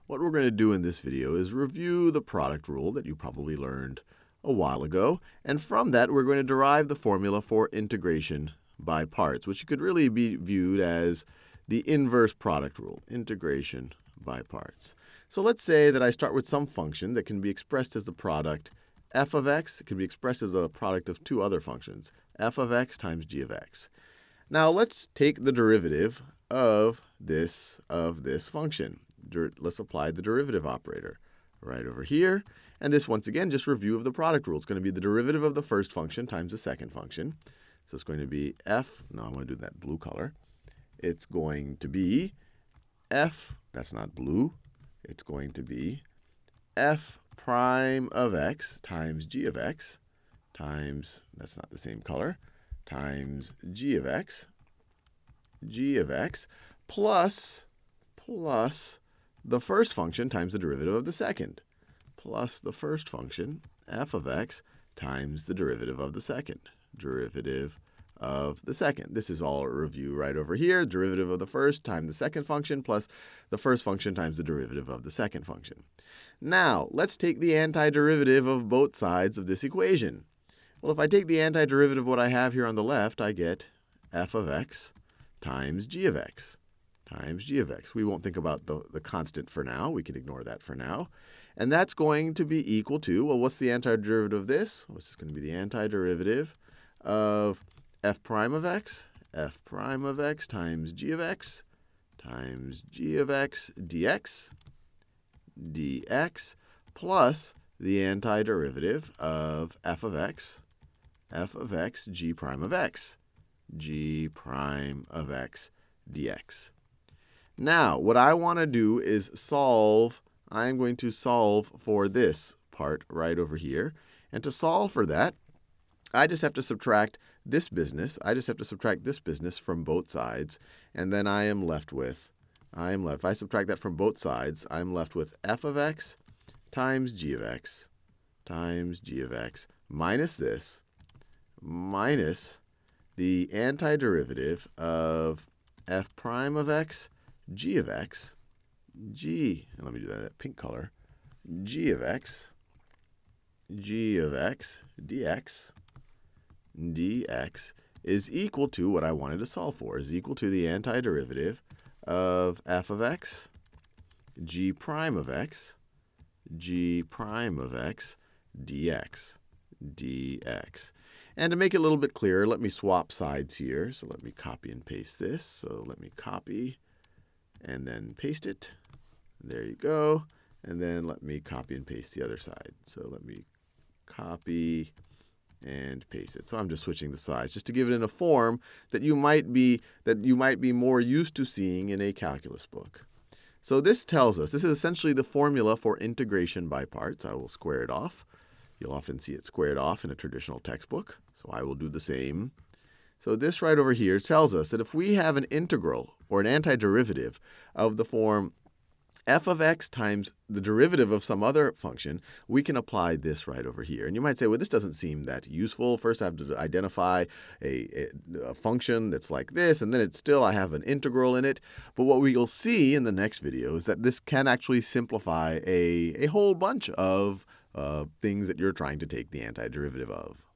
what we're going to do in this video is review the product rule that you probably learned a while ago. And from that, we're going to derive the formula for integration by parts, which could really be viewed as the inverse product rule, integration by parts. So let's say that I start with some function that can be expressed as the product f of x. It can be expressed as a product of two other functions, f of x times g of x. Now let's take the derivative of this function. Let's apply the derivative operator right over here. And this, once again, just review of the product rule. It's going to be the derivative of the first function times the second function. So it's going to be f. No, I want to do that blue color. It's going to be f. That's not blue. It's going to be f prime of x times g of x times, that's not the same color, times g of x plus the first function times the derivative of the second, plus the first function, f of x, times the derivative of the second, This is all a review right over here. Derivative of the first times the second function plus the first function times the derivative of the second function. Now, let's take the antiderivative of both sides of this equation. Well, if I take the antiderivative of what I have here on the left, I get f of x times g of x times g of x. We won't think about the constant for now. We can ignore that for now. And that's going to be equal to, well, what's the antiderivative of this? Well, this is going to be the antiderivative of f prime of x times g of x dx plus the antiderivative of f of x g prime of x dx. Now, what I want to do is solve. I'm going to solve for this part right over here. And to solve for that, I just have to subtract this business. From both sides. And then I am left with, if I subtract that from both sides, I'm left with f of x times g of x minus this, minus the antiderivative of f prime of x, g of x, and let me do that in that pink color, g of x dx is equal to what I wanted to solve for, is equal to the antiderivative of f of x, g prime of x dx. And to make it a little bit clearer, let me swap sides here. So let me copy and paste this. So let me copy and then paste it. There you go. And then let me copy and paste the other side. So let me copy and paste it. So I'm just switching the sides just to give it in a form that you might be more used to seeing in a calculus book. So this tells us, this is essentially the formula for integration by parts. I will square it off. You'll often see it squared off in a traditional textbook, so I will do the same. So this right over here tells us that if we have an integral or an antiderivative of the form f of x times the derivative of some other function, we can apply this right over here. And you might say, well, this doesn't seem that useful. First, I have to identify a function that's like this, and then I have an integral in it. But what we will see in the next video is that this can actually simplify a whole bunch of things that you're trying to take the antiderivative of.